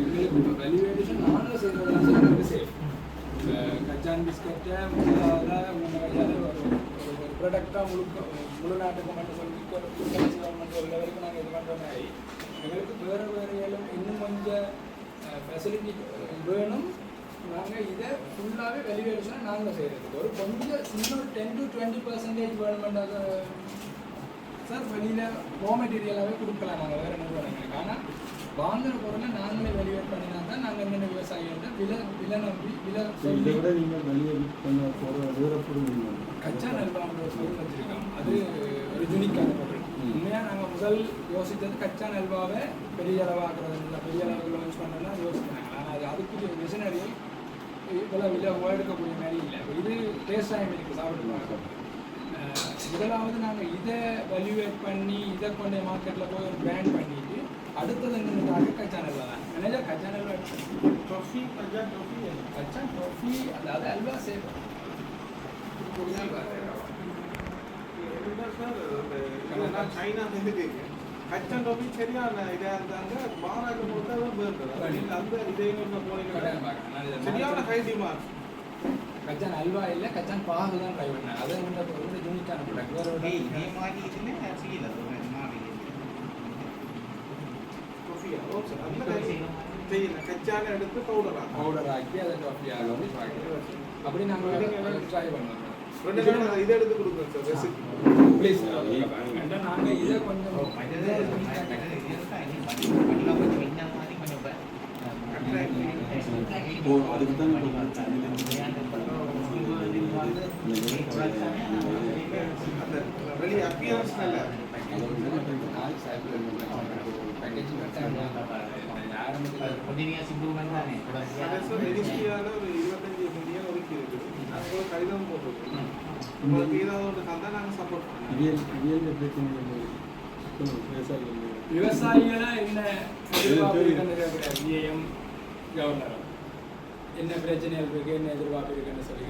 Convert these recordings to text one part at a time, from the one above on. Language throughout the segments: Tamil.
எங்களுக்கு இப்போ வேல்யூவேஷன் நாங்கள் செய்கிறதா எங்களுக்கு சேஃப். கச்சான் பிஸ்கட்டை முதலாவதாக உங்கள் வழியால் ஒரு ப்ராடக்டாக முழு நாட்டுக்கு மட்டும் சொல்லி கவர்மெண்ட் ஒரு லெவலுக்கு நாங்கள் இது பண்ணுற மாதிரி எங்களுக்கு வேறு இன்னும் கொஞ்சம் ஃபெசிலிட்டி வேணும். நாங்கள் இதை ஃபுல்லாகவே வேல்யூவேஷனை நாங்கள் செய்கிறதுக்கு ஒரு கொஞ்சம் இன்னும் 10 to 20% வேணுமெண்டாக சார் வெளியில் ரா மெட்டீரியலாகவே கொடுக்கலாம் நாங்கள் வேறு நிறுவனங்களுக்கு. ஆனால் வாங்குற பொருளை நாங்களே வேல்யூவேட் பண்ணினா தான் நாங்கள் என்னென்ன விவசாயிகள்கிட்ட விலை நம்பி விலை சொல்லி விட நீங்கள் வேல்யூவேட் பண்ண போகிற கச்சா நல்வாங்கிற சொல்லி வச்சுருக்கோம். அது ஒரு யூனிக்கான பொருள். உண்மையாக நாங்கள் முதல் யோசித்தது கச்சா நல்வாவை பெரிய அளவாக்குறது இல்லை, பெரிய அளவுக்கு லான்ச் பண்ணோன்னா யோசிக்கிறாங்க. ஆனால் அது அதுக்குரிய மிஷினரி இவ்வளோ விலை எடுக்கக்கூடிய மாதிரி இல்லை. இது டேஸ்டாக இருக்குது சாப்பிடுவாங்க. முதலாவது நாங்கள் இதை வேல்யூவேட் பண்ணி இதை கொண்டே மார்க்கெட்டில் போய் ஒரு பிராண்ட் பண்ணிட்டு அடுத்தது என்னென்னு கச்சா நல்வா தான் மேனேஜர் கச்சா நல்வா ட்ராஃபி கச்சா ட்ராஃபி அதாவது அல்வா சேவ் சைனா கச்சா ட்ராஃபி சரியான இதாக இருந்தாங்க. மாறாக பொறுத்தவரை அந்த இதையும் சரியான ஹை டிமாண்ட். கச்சான் அல்வா இல்லை, கச்சான் பாகு தான் ட்ரை பண்ணேன். அதை வந்து யூனிக்கான ப்ராடக்ட் வேறு கச்சான எடுத்து பவுடர் ஆக்கி அதை காஃபி ஆகும் அப்படி நாங்கள் ட்ரை பண்ணுவோம். இதை எடுத்து கொடுக்குறோம் சார் ரெசிபி ப்ளீஸ். நாங்கள் இதை கொஞ்சம் அதுக்கு தான் வெளியே அப்பியரன்ஸ் நல்லா கடிதம் போட்டு உங்களுக்கு ஏதாவது ஒன்று தந்தால் நாங்கள் சப்போர்ட் பண்ணுவோம். விவசாயிகளா என்ன விஏஎம் கவர்னரும் என்ன பிரச்சனைகள் இருக்கு, என்ன எதிர்பார்ப்பு இருக்குன்னு சொல்லி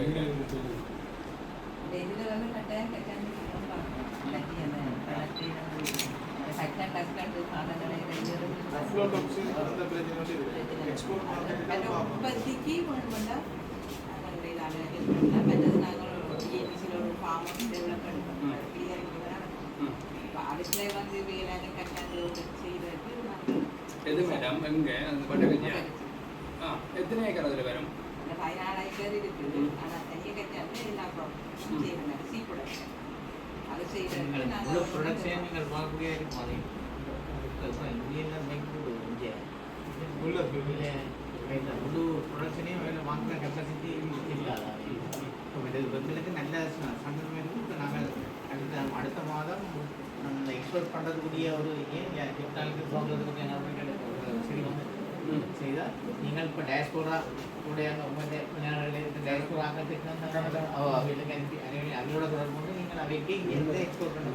உற்பத்திக்கு அடுத்த வந்து வேளாண் கட்டாளர்கள் செய்யறதுக்கு எது மேடம் எங்க அந்த பட்டகஜா எத்தனை ஏக்கர் அதில் வரும்? 14 ஏக்கர் இருக்குது. ஆனால் தனியாக கட்டாமல் எல்லா ப்ராடக்ட்ஸும் செய்யணும். சீ ப்ரொடக்ஷன் அது செய்யறதுக்கு நாங்கள் ப்ரொடக்ஷன் நீங்கள் பார்க்கவே இருக்கும். முழு ப்ரொடக்ஷனையும் வேலை வாங்குற கெப்பாசிட்டி இல்லாத வெப்பலுக்கு நல்ல சந்தர்ப்பம் இருக்கும். இப்போ நாங்கள் அடுத்த மாதம் அந்த எக்ஸ்போர்ட் பண்ணுறதுக்குரிய ஒரு கேபிட்டாலுக்கு வாங்குறதுக்கு சரி வந்து செய்தால் நீங்கள் இப்போ டேஷ்போர்டா உடைய உங்கள் டேஷ்போர்ட் ஆகிறதுக்கு அவைகளுக்கு அனுப்பி அவங்களோட தொடர்பு கொண்டு நீங்கள் அவைக்கு எந்த எக்ஸ்போர்ட் பண்ண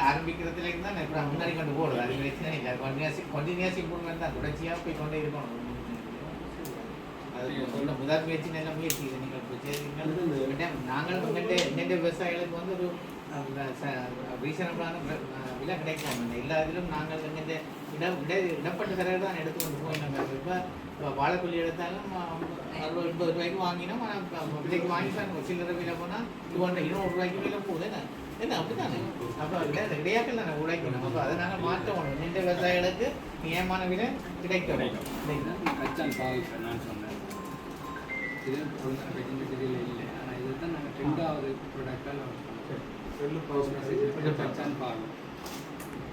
ஆரம்பிக்கிறதுல இருந்தால் முன்னாடி கொண்டு போடுறது. அது பிரச்சனை இல்லை. கண்டினியூஸ் இம்ப்ரூவ்மெண்ட் தான், தொடர்ச்சியாக போய் கொண்டே இருக்கணும். அது சொல்ல முதல் முயற்சி நல்ல முயற்சி. இது நீங்கள் நாங்கள் எங்கள்கிட்ட விவசாயிகளுக்கு வந்து ஒரு ரீசனபிளான விலை கிடைக்கும். எல்லா இதிலும் நாங்கள் எங்கள்கிட்ட இடப்பட்ட தரவு தான் எடுத்து கொண்டு போயினோம். இப்போ வாழைப்பள்ளி எடுத்தாலும் 60-80 ரூபாய்க்கு வாங்கினோம். ஆனால் விலைக்கு வாங்கிட்டாங்க. சில்லறை விலை போனால் 200 ரூபாய்க்கு விலை போகுது. என்ன அப்படித்தானே? அப்போ இடையாக்கள் தானே உழைக்கணும். அப்போ அதை நாங்கள் மாற்றணும். எந்த விவசாயிகளுக்கு நியமான விலை கிடைக்கும். கச்சான் பால் நான் சொன்னேன். இது மெட்டீரியல் இல்லை. ஆனால் இதை தான் நாங்கள் 2வது ப்ராடக்டாக கச்சான் பால்.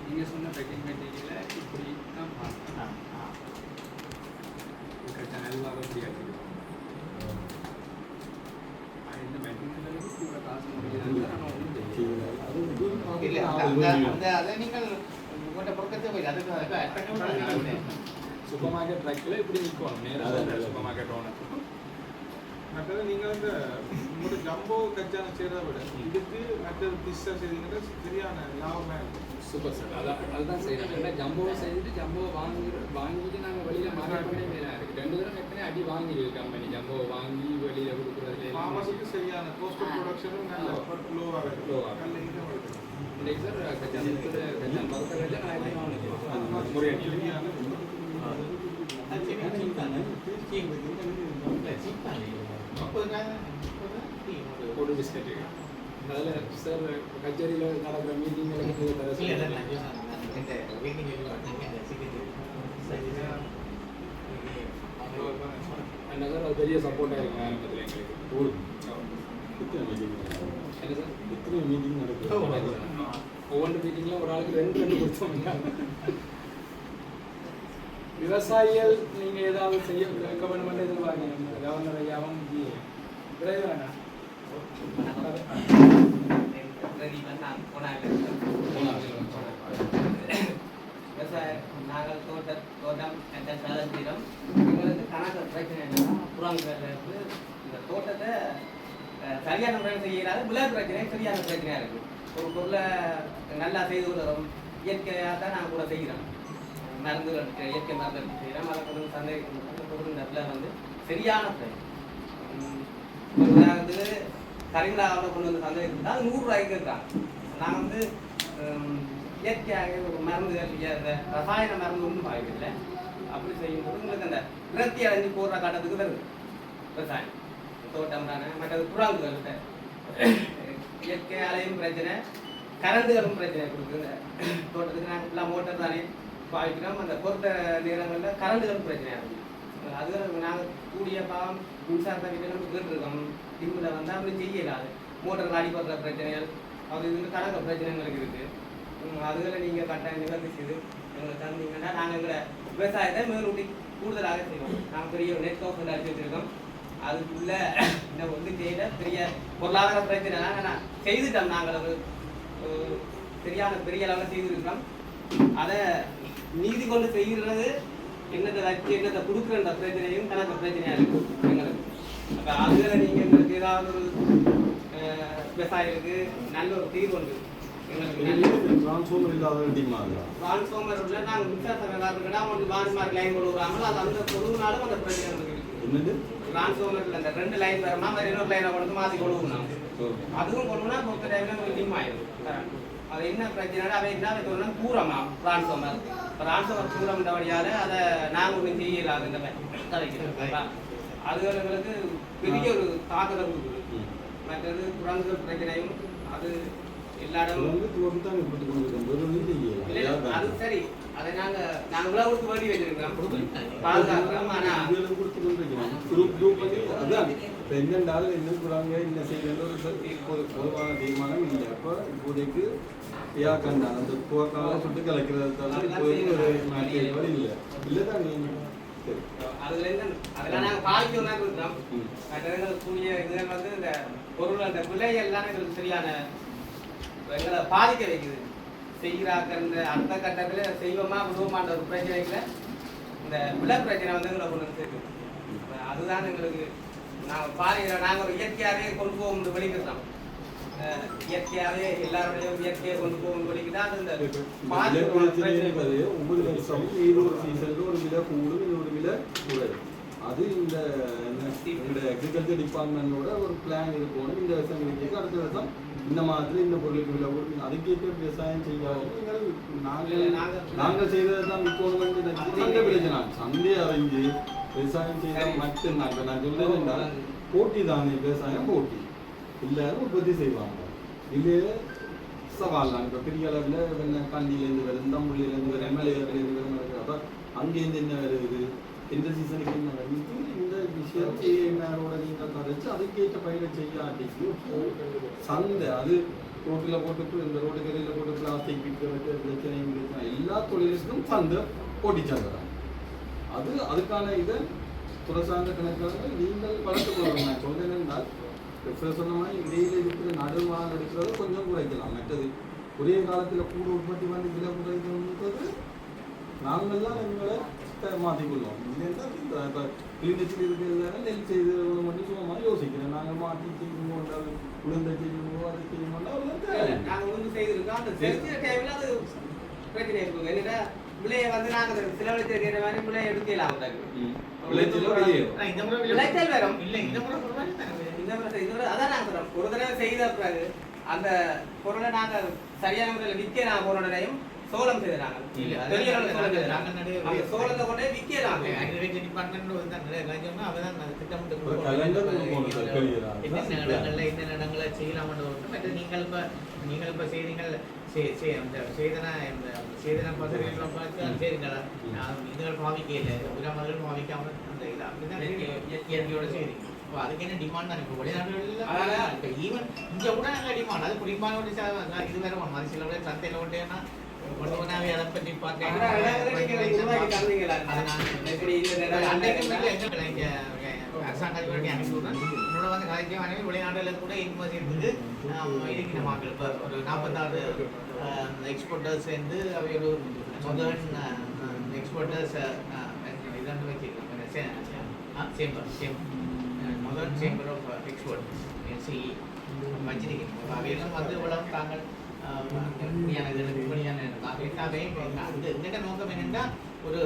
நீங்கள் சொன்ன பேக்கிங் மெட்டீரியலை இப்படி தான் பார்க்கலாம். கச்சான் அல்வாக முடியாது. இந்த மெட்டீரியலுக்கு கூட காசு முடியாது. அதை நீங்கள் உங்கள்கிட்ட பொருட்கத்தை போய் அதுக்கு சூப்பர் மார்க்கெட் ட்ரக்கில் இப்படி நிற்கும் நேராக சூப்பர் மார்க்கெட் ஓனர் மற்றது நீங்கள் இந்த உங்களோட ஜம்போ கச்சான செய்கிறத விட இதுக்கு மற்றது பிஸ்ஸா செய்தீங்கன்னா சரியான லாபமாக இருக்கும். Super sir. அதுதான் செய்யணும். ஏன்னா ஜம்போவை செய்துட்டு ஜம்போவை வாங்கிட்டு நாங்கள் வெளியில் மார்க்கெட் பண்ணி மேலே இருக்குது. 2 தடவை ஏற்கனவே அடி வாங்கிடுது கம்பெனி. ஜம்போவை வாங்கி வெளியில் கொடுக்குறதுல ஃபார்மஸுக்கு சரியான காஸ்ட் ஆஃப் ப்ரொடக்ஷனும் நல்ல லோவாக இருக்கும். நல்ல இதுவும் இருக்குது. இன்னைக்கு சார் கச்சான் பக்கத்தில் கச்சான் நான் எப்படி வாங்கிக்கிறேன் முறையாக ஒரு பிஸ்கட் அதில் சார் கச்சேரியில் நடக்கிற மீட்டிங்களுக்கு என்ன சார் அது பெரிய சப்போர்ட்டாக இருக்கும் ஆரம்பத்தில் எங்களுக்கு. என்ன சார் எத்தனை மீட்டிங் நடக்குது? ஒவ்வொரு மீட்டிங்கில் ஒரு ஆளுக்கு 2 கொடுத்தோம். விவசாயிகள் நீங்கள் ஏதாவது செய்ய கவர்மெண்ட் எதிர்பார்க்கணும். கவர்னர் ஐயாவும் விரைவு வேணாம். நாங்கள் தோட்டம் சாதம் எங்களுக்கு கணக்கு பிரச்சனை என்னன்னா புறாங்கிறது இந்த தோட்டத்தை சரியான முறையில் செய்யறாது. விலை பிரச்சனை சரியான பிரச்சனையாக இருக்குது. ஒரு பொருளை நல்லா செய்து கொடுக்குறோம். இயற்கையாக தான் நாங்கள் கூட செய்கிறோம். மருந்துகள் இயற்கை மருந்துகள் செய்கிறோம். அதை கொண்டு சந்தை அந்த பொருள் வந்து சரியான பிரச்சனை. உதாரணத்துக்கு கரிமலாவில் கொண்டு வந்து சந்தை இருந்தால் 100 ரூபாய்க்கு இருக்காங்க. நான் வந்து இயற்கையாக ஒரு மருந்துகள் ரசாயன மருந்து ஒன்றும் பாய்க்கல. அப்படி செய்யும்போது உங்களுக்கு அந்த விரத்தி அடைஞ்சு போடுற கட்டத்துக்கு வருது விவசாயம். தோட்டம் தானே மற்றது புறாங்குகள்கிட்ட இயற்கையாலையும் பிரச்சனை, கரண்டுகளும் பிரச்சனை கொடுக்குது. தோட்டத்துக்கு நாங்கள் ஃபுல்லாக மோட்டர் தானே பாய்க்கிறோம். அந்த பொறுத்த நேரங்களில் கரண்டுகளும் பிரச்சனையாக இருக்குது. அது நாங்கள் கூடிய பாவம் மின்சாரத்தை வீட்டில் கேட்டுருக்கோம். டிம்மில் வந்து அப்படி செய்யலாது. மோட்டர் அடிப்படுற பிரச்சனைகள் அது இது கணக்கு பிரச்சனைகளுக்கு இருக்குது. அதுகளை நீங்கள் கட்டாயம் நிவர்த்தி செய்து எங்களுக்கு தந்தீங்கன்னா நாங்கள் எங்களை விவசாயத்தை மேலூட்டி கூடுதலாக செய்வோம். நாங்கள் பெரிய ஒரு நெட் ஹவுஸ் அடிச்சு வச்சுருக்கோம். அதுக்குள்ள இந்த வந்து செய்த பெரிய பொருளாதார பிரச்சனை நான் செய்துட்டோம். நாங்கள் ஒரு சரியான பெரிய அளவில் செய்திருக்கிறோம். அதை நீதி கொண்டு செய்கிறது என்னத்தை வச்சு என்னத்தை கொடுக்குறன்ற பிரச்சனையும் கணக்கு பிரச்சனையாக இருக்கும் எங்களுக்கு. அப்போ அதில் நீங்கள் எங்களுக்கு ஏதாவது ஒரு விவசாயிகளுக்கு நல்ல ஒரு தீர்வு உண்டு. எங்களுக்கு டிரான்ஸ்ஃபார்மர் இல்லாத டிரான்ஸ்ஃபார்மர் உள்ள நாங்கள் மின்சார சங்கராக வந்து வான்மார்க் லைன் கொண்டு வராமல் அது அந்த பொழுதுனாலும் அந்த பிரச்சனை இருக்குது. என்னது டிரான்ஸ்ஃபார்மரில் அந்த 2 லைன் வரமா வேறு இன்னொரு லைனை கொண்டு மாற்றி கொடுக்கணும். அதுவும் கொண்டுனா பொறுத்த டைமில் டிம் ஆயிடும் கரண்ட். அது என்ன பிரச்சனை அதை என்ன சொல்லணும் பூரமா டிரான்ஸ்ஃபார்மர் தூரம் வழியால் அதை நாங்கள் ஒன்றும் செய்யலாது இந்த கதைக்கிறோம். அதுகளுக்கு பெரிய ஒரு தாக்குதல் கொடுக்குது. மற்றது குரங்குகள் பிரச்சனையும் அது எல்லா இடமும் அது சரி. அதை நாங்கள் உழவுக்கு வேண்டி வச்சிருக்கிறோம் பாதுகாக்கிறோம். ஆனால் என்னென்றாலும் என்ன கூறாங்க என்ன செய்யறது பொதுவான தீர்மானம் இல்லை. அப்போ இப்போதைக்கு கண்டான் அந்த போக்கால சுட்டு கலைக்கிறது இல்லை இல்லைதான். சரி அதெல்லாம் நாங்கள் பாதிக்க இருக்கிறோம். கூடிய இதுகள் வந்து இந்த பொருள் அந்த விலை எல்லாம் எங்களுக்கு சரியான எங்களை பாதிக்க வைக்குது. செய்கிறாக்க இந்த அடுத்த கட்டத்தில் செய்வோமா விடுவோமான்ற ஒரு பிரச்சனைகளை இந்த விலை பிரச்சனை வந்து எங்களை கொண்டு சேர்க்குது. அதுதான் எங்களுக்கு நாங்கள் ஒரு இயற்கையாகவே கொண்டு போகும் வெளிக்கிறோம். இயற்கையாகவே எல்லாருடையும் இயற்கையை கொண்டு போகும் வெளிக்கிட்டா அது இந்த ஒவ்வொரு வருஷம் ஒரு சீசனுக்கு ஒரு விலை கூடும் இன்னொரு விலை கூடாது. அது இந்த அக்ரிகல்ச்சர் டிபார்ட்மெண்டோட ஒரு பிளான் இருக்கணும். இந்த வருஷம் கிடைக்க அடுத்த வருஷம் இந்த மாதிரி இந்த பொருளுக்கு விலை கொடுக்கும். அதுக்கேற்ற விவசாயம் செய்யாமல் நாங்கள் செய்தது தான் விற்கணும். சந்தை பிரச்சனை சந்தை அறிஞ்சு விவசாயம் செய்தால் மட்டும்தான். இப்போ நான் சொல்றது என்றால் போட்டி தானே விவசாயம் போட்டி எல்லாரும் உற்பத்தி செய்வாங்க. இது சவால் தான். இப்போ பெரிய அளவில் கண்டியிலேருந்து வருது, தம்புள்ளிலேருந்து வருது, எம்எல்ஏலேருந்து வருது. அப்போ அங்கேருந்து என்ன வருது, எந்த சீசனுக்கு என்ன வருது, இந்த விஷயம் ஏஎம்ஆரோட நீங்கள் கதைச்சு அதுக்கேற்ற பயிரை செய்யாட்டிக்கு சந்தை அது ரோட்டில் போட்டு இந்த ரோட்டு கரையில் போட்டு பிளாஸ்டிக் விற்கிறது பிரச்சனை எல்லா தொழிலுக்கும் சந்தை போட்டி சந்தை தான். அதுக்கான இதை துறை சார்ந்த கணக்காக நீங்கள் வளர்த்துக் கொள்ளணும். நான் சொல்றேன் என்றால் சொன்ன மாதிரி இடையில இருக்கிற நடுவாக எடுக்கிறத கொஞ்சம் குறைக்கலாம். மற்றது ஒரே காலத்தில் கூட உற்பத்தி பண்ணி விலை குறைக்கிறது நாங்கள்லாம் எங்களை மாற்றிக்கொள்வோம். இல்லைன்னா இப்போ கிளினிக்கில் இருக்கிறதால நெல் செய்து மட்டும் சும்மா யோசிக்கிறேன். நாங்கள் மாற்றி செய்யணும், உளுந்த செய்யணும், அது செய்யணும்னா நாங்கள் உளுந்து செய்திருக்கோம். அந்த செஞ்ச டைமில் அது பிரச்சனை இருக்குங்க. என்னடா விலையை வந்து நாங்கள் செலவழிச்சிருக்கிற மாதிரி விலையை எடுக்கலாம். விளைச்சல் வரும் இல்லை இந்த முறை அதான் நாங்கள் சொல்கிறோம். ஒரு தடவை செய்த பிறகு அந்த பொருளை நாங்கள் சரியான முறையில் விற்க நான் போனோடையும் சோளம் செய்தாங்க. சோளத்தை கொண்டே விற்கலாம். அக்ரிகல்ச்சர் டிபார்ட்மெண்ட் தான் அவதான் திட்டமிட்டு என்ன இடங்களை செய்யலாம்னு மற்ற நீங்கள் இப்போ செய்திகள் சேதன பசங்களை பார்த்து சரிங்களா இதுகள் பாவிக்கல உரமர்கள் பாவிக்காம அந்த இது அப்படிதான் இயற்கையோட செய்தி. இப்போ அதுக்கு என்ன டிமாண்ட் தான். இப்போ வெளிநாடுகளில் இப்போ ஈவன் இங்கே கூட நல்ல டிமாண்ட். அது குறிப்பாக இது வேற மாதிரி சில விட சந்தையில் விட்டேன்னா கொண்டவனாவே அதை பற்றி பார்த்தேன். அரசாங்க அதிபருக்கு அனுப்பிவிடுறேன். என்னோட வந்து கலைஞர் அனுப்பி வெளிநாடுகளில் கூட இன்வெஸ்ட் இருக்குது இருக்கிற மக்கள். இப்போ ஒரு 46 எக்ஸ்போர்ட்டர்ஸ் சேர்ந்து அவை ஒரு முதல் எக்ஸ்போர்ட்டர்ஸ் இதாண்டு வச்சுருக்கோம். முதல் சேம்பர் ஆஃப் எக்ஸ்போர்ட் என்சிஇ வச்சிருக்கேன். அவையெல்லாம் வந்து இவ்வளவு தாங்கள் நோக்கம் என்னென்னா ஒரு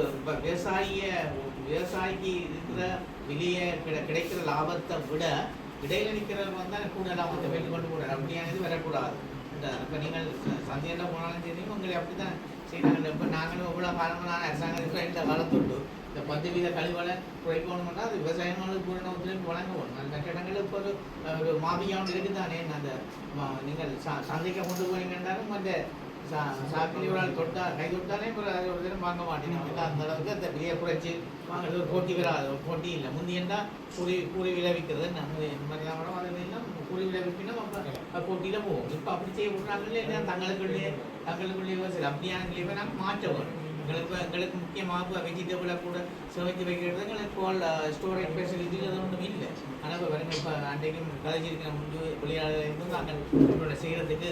விவசாயிக்கு இருக்கிற வெளியே கிடைக்கிற லாபத்தை விட இடையில நிற்கிறவங்க வந்தால் கூட லாபத்தை வெளி கொண்டு போடுறாரு. அப்படியானது வரக்கூடாது. இப்போ நீங்கள் சந்தையில் போனாலும் சரி உங்களை அப்படி தான் செய்யறாங்க. இப்போ நாங்களும் எவ்வளோ காலங்களான அரசாங்கத்தில் இந்த காலத்தொட்டு இந்த 10% கழிவுகளை குறைக்கணும்னா அது விவசாயங்களுக்கு பூரண ஒத்துழைப்பு வழங்க வேணும். அந்த மற்ற இடங்களில் இப்போ ஒரு மாபியாவும் இருக்குது தானே. அந்த நீங்கள் சந்தைக்கு கொண்டு போனீங்கன்னாலும் அந்த சாக்கிலியோட கை தொட்டாலே அது ஒரு தினம் வாங்க மாட்டேங்க. அந்த அளவுக்கு அந்த விலையை குறைச்சி வாங்குறது ஒரு போட்டி வராது. ஒரு போட்டி இல்லை. முந்தியன்னா கூறி விளைவிக்கிறது நம்ம அதெல்லாம் கூறி விளைவிப்பினா அப்போ போட்டியில் போவோம். இப்போ அப்படி செய்ய விடுறாங்களே இல்லை தங்களுக்குள்ளேயே சரி அப்படியான நாங்கள் மாற்ற வேணும். எங்களுக்கு முக்கியமாக வெஜிடபிளை கூட சுவைக்கு வைக்கிறது எங்களுக்கு ஸ்டோரேஜ் ஃபெசிலிட்டி அது ஒன்றும் இல்லை. ஆனால் இப்போ வருங்க இப்போ அன்றைக்கும் கதைச்சிருக்கிற முடிஞ்சு வெளியாளர்களும் நாங்கள் செய்கிறதுக்கு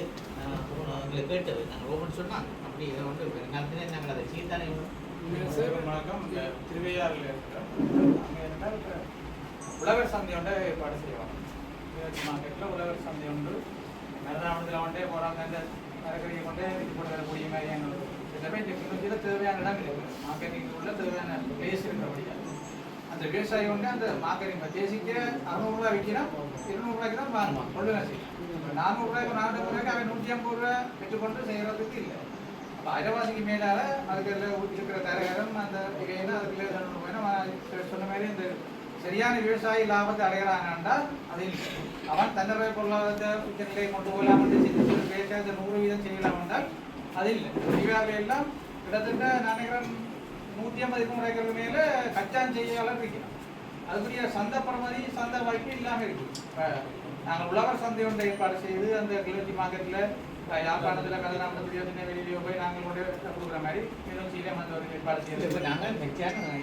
எங்களை கேட்டது நாங்கள் ஓப்பன் சொன்னாங்க. அப்படி இதை வந்து வருங்காலத்தில் நாங்கள் அதை செய்தானே. வணக்கம். திருவையாறில் இருக்கிறோம். அங்கே இருந்தால் உழவர் சந்தை ஒன்றை ஏற்பாடு செய்வாங்க. மார்க்கெட்டில் உழவர் சந்தை உண்டு. மருதாவணத்தில் கொண்டே போகிறாங்க. இந்த மரக்கறியை கொண்டே போட்டு வரக்கூடிய மாதிரி எங்களுக்கு எல்லாமே டெக்னாலஜியில் தேவையான இடம் இருக்குது. மார்க்கெட்டிங் உள்ள தேவையான பிளேஸ் இருக்கிறபடியா அந்த விவசாயி வந்து அந்த மார்க்கெட்டிங் தேசிக்கு 600 ரூபாய் விற்கிறோம், 200 ரூபாய்க்கு தான் வாங்குவோம். கொள்ளுங்க செய்யும். 400 ரூபாய்க்கு 400 ரூபாய்க்கு அவன் 150 ரூபா பெற்றுக்கொண்டு செய்கிறதுக்கு இல்லை. அப்போ அரைவாசிக்கு மேலால் அதுக்கு இருக்கிற தரகரம் அந்த வகையில் அதுக்குள்ளே சொன்ன மாதிரி இந்த சரியான விவசாயி லாபத்தை அடைகிறாங்கன்னா அது இல்லை. அவன் தன்னுடைய பொருளாதாரத்தை உச்சநிலையை கொண்டு போகலாம் என்று சிந்தித்து பேச அந்த 100% செய்யலாம் என்றால் அது இல்லை. தீபாவளி எல்லாம் கிட்டத்தட்ட நினைக்கிறேன் 150 ஏக்கருக்கு மேலே கச்சான் செய்யாளர் இருக்கிறோம். அதுக்குரிய சந்தை பிரமதி சந்தை வாய்ப்பு இல்லாமல் இருக்குது. இப்போ நாங்கள் உழவர் சந்தை ஒன்றை ஏற்பாடு செய்து அந்த கிளர்ச்சி மார்க்கெட்டில் யாழ்ப்பாணத்தில் கதிராமத்தில் வெளியிலேயோ போய் நாங்கள் கொண்டு கொடுக்குற மாதிரி எதுவும் சீக்கிரம் வந்து ஒரு ஏற்பாடு செய்யறது. இப்போ நாங்கள்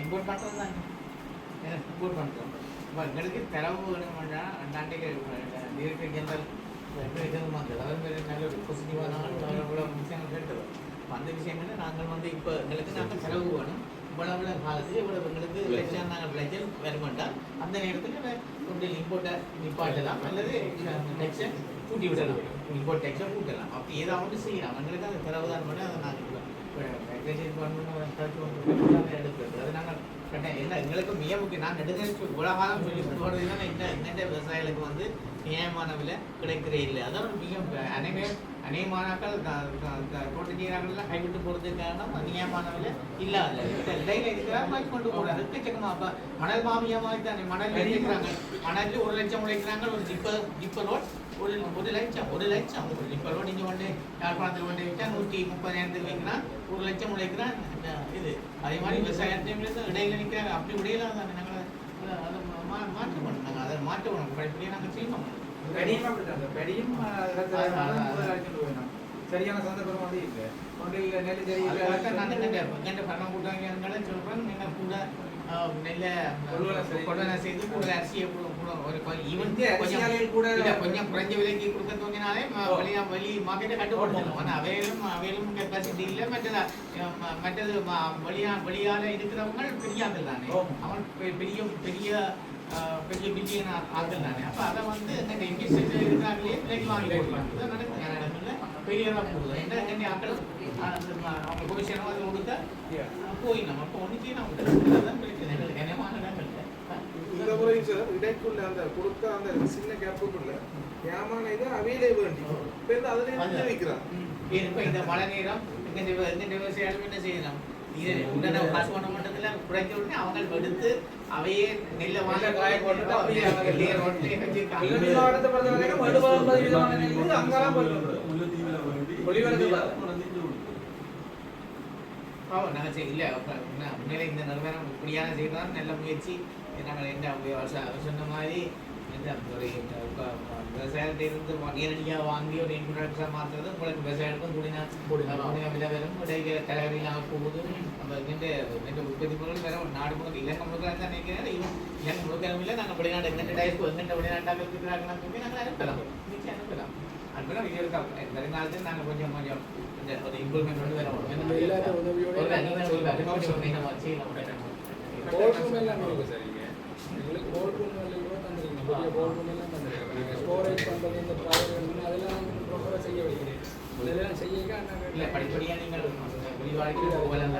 இம்போர்ட் பண்ணுறது தாங்க இம்போர்ட் பண்ணுறோம். இப்போ எங்களுக்கு தரவு வேணும்னா அண்டாண்டைக்கு டிரெக்டர் ஜெனரல் நல்ல ஒரு பாசிட்டிவான இவ்வளோ விஷயங்கள் கேட்டது. அந்த விஷயங்கள் நாங்கள் வந்து இப்போ எங்களுக்கு நாங்கள் செலவு வேணும். இவ்வளவு காலத்துக்கு இவ்வளவு எங்களுக்கு லட்சம் நாங்கள் விளைச்சல் வருமாண்டால் அந்த நேரத்துக்கு இம்போர்ட்டை நிப்பாட்டலாம் அல்லது டெக்ஸை கூட்டி விடலாம். இம்போர்ட் டெக்ஸை கூட்டலாம். அப்படி ஏதாவது செய்யலாம். எங்களுக்கு அந்த செலவு தான் பண்ணி அதை நாங்கள் எடுக்கிறது அது நாங்கள் கட்டேன். இல்லை எங்களுக்கு மிக முக்கியம். நான் நெடுங்கல் உலகாலம் சொல்லி போடுறதுன்னா இந்த விவசாயிகளுக்கு வந்து நியாயமான விலை கிடைக்கிறே இல்லை. அதான் மிக அநேகமானாக்கள் தோட்ட நீராங்கள்லாம் கைவிட்டு போகிறதுக்கு காரணம் நியாயமான விலை இல்லாத இடையில இருக்கிறாங்க வாங்கி கொண்டு போகிறாங்க. எக்கச்சக்கமாக அப்போ மணல் மாமியமாக தானே மணல் எடுக்கிறாங்க. மணல் 1 லட்சம் உழைக்கிறாங்க. ஒரு ஜிப்பர் ரோட் 1 லட்சம் ஒரு ஜிப்பர் ரோட் இங்கே கொண்டு யாழ்ப்பாணத்தில் கொண்டு விட்டா 130,000 வைக்கிறான். 1 லட்சம் உழைக்கிறான். இது அதே மாதிரி விவசாயத்தையும் இடையில நிற்கிறாங்க. அப்படி உடையில தானே நாங்கள் அதை மாற்றணும். நாங்கள் அதை மாற்றணும். படிப்படியாக நாங்கள் செய்யணும். சரியான சந்தர்ப்பம் வந்து இல்லை. ஒன்றில் நெல் பணம் கூட்டாங்க சொல்கிறேன். நீங்கள் கூட நெல்லை கொள்வனை செய்து கூட அரிசியை ஈவன் இங்க அரிசி ஆலைகள் கூட கொஞ்சம் குறைஞ்ச விலைக்கு கொடுக்க தோங்கினாலே வெளி மார்க்கெட்டை கட்டுப்படுத்தணும். ஆனால் அவையிலும் கெப்பாசிட்டி இல்லை. மற்றது வெளியால இருக்கிறவங்க பெரிய ஆட்கள் தானே, அவன் பெரிய பெரிய பெரிய பில்லியன் ஆட்கள் தானே. அப்போ அதை வந்து எங்கள் இன்வெஸ்டர் இருக்கிறாங்களே விலைக்கு வாங்கி கொடுக்கலாம். இதுதான் நடக்கும் இடத்துல பெரியதாக போகுது. எந்த ஆட்களும் அவங்க கொமிஷனோ அதை கொடுக்க போய் நம்ம அப்போ ஒன்று செய்யணும். அதுதான் பிரச்சனை கனமான இடங்கள்ல. இந்த முறை சார் இடைக்குள்ள அந்த கொடுக்க அந்த சின்ன கேப்புக்குள்ள ஏமான இது அவையிலே வேண்டி இப்போ அதுல வைக்கிறான். இப்போ இந்த மழை நேரம் எங்க விவசாயிகளும் என்ன செய்யணும், இது உடனே காசு பண்ண மட்டத்தில் குறைஞ்ச உடனே அவங்க எடுத்து அவையே நெல்லை வாங்க காய போட்டு அப்படியே மாவட்டத்தை பொறுத்தவரைக்கும் 70% நெல் அங்கெல்லாம் நாங்கள் சரி இல்லை உண்மையில இந்த நிறுவனம் இப்படியான செய்யலாம் நல்ல முயற்சி. நாங்கள் என்ன சொன்ன மாதிரி ஒரு விவசாயத்திலிருந்து நேரடியாக வாங்கி ஒரு இன்ட்ரோடக்ஷன் மாற்றுறது உங்களுக்கு விவசாயத்துக்கும் கூடினா விலை வரும், இடையில தலைவரி இல்லாமல் போகுது. நம்ம எங்கெண்ட உற்பத்தி பொருள் வேற ஒரு நாடு முழுக்க இலங்கை முழுக்க தான் நினைக்கிறேன். இலங்கை முழுக்க இல்லை, நாங்கள் வெளிநாடு எங்கெண்ட டைஸ்க்கு எங்கெண்ட வெளிநாட்டாக இருக்கிறாங்கன்னா சொல்லி நாங்கள் அனுப்பலாம், நிச்சயம் அனுப்பலாம். அனுப்பலாம் இது இருக்கா வருங்காலத்தில் நாங்கள் கொஞ்சம் ஒரு இம்ப்ரூவ்மெண்ட் வந்து வேற எங்களுக்கு கோல்ட் ரூம் கூட தந்துருக்கீங்க, பெரிய கோல்ட் ரூம் எல்லாம் தந்துருக்கீங்க. ஸ்டோரேஜ் பண்ணுறது இந்த ப்ராடக்ட் அதெல்லாம் ப்ராப்பராக செய்ய வைக்கிறேன். இதெல்லாம் செய்ய இல்லை படிப்படியாக நீங்கள் விரிவாக்கி போகலாம்.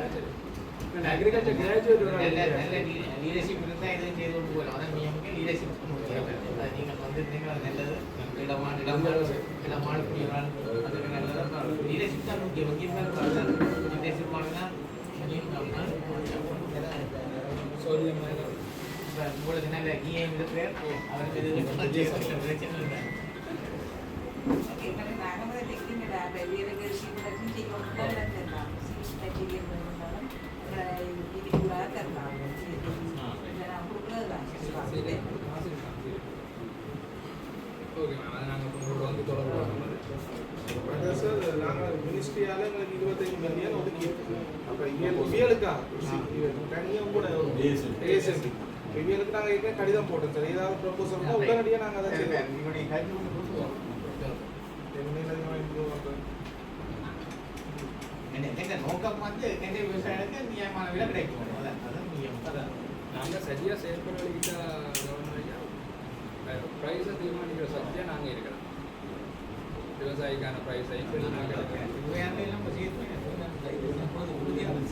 அக்ரிகல்ச்சர் கிராஜுவேட் நல்ல லீடர்ஷிப் இருந்தால் எதுவும் செய்து கொண்டு போகலாம். அதான் மிக லீடர்ஷிப் நீங்கள் வந்து நீங்கள் நல்லது இடமான புரியலாம். அதுக்கு நல்லது லீடர்ஷிப் தான் முக்கியம். லீடர்ஷிப் மாடலாம் உங்களுக்கு நல்ல EM பேர் அவருக்கு பிரச்சனை இல்லை. ஓகே மேம், அதை நாங்கள் உங்களோட வந்து தொடர்பு அதான் சார் நாங்கள் மினிஸ்ட்ரியால் எங்களுக்கு 25 மில்லியன் ஒதுக்கி அப்போ இவியலுக்கா தனியாக கூட ஏஎஸ்எம்பி இவியலுக்கு நாங்கள் ஏற்கனவே கடிதம் போட்டோம் சார். ஏதாவது ப்ரொபோசல் தான் உடனடியாக நாங்கள் அதை செய்வோம். எங்கள் நோக்கம் வந்து எந்த விவசாயிகளுக்கு நியாயமான விலை கிடைக்கும். அதான் நியமம். நாங்கள் சரியாக செயல்படுத்த கவர்மெண்ட்லையா ப்ரைஸை தீர்மானிக்கிற சக்தியாக நாங்கள் இருக்கிறோம். விவசாயிக்கான ப்ரைஸை உறுதியாக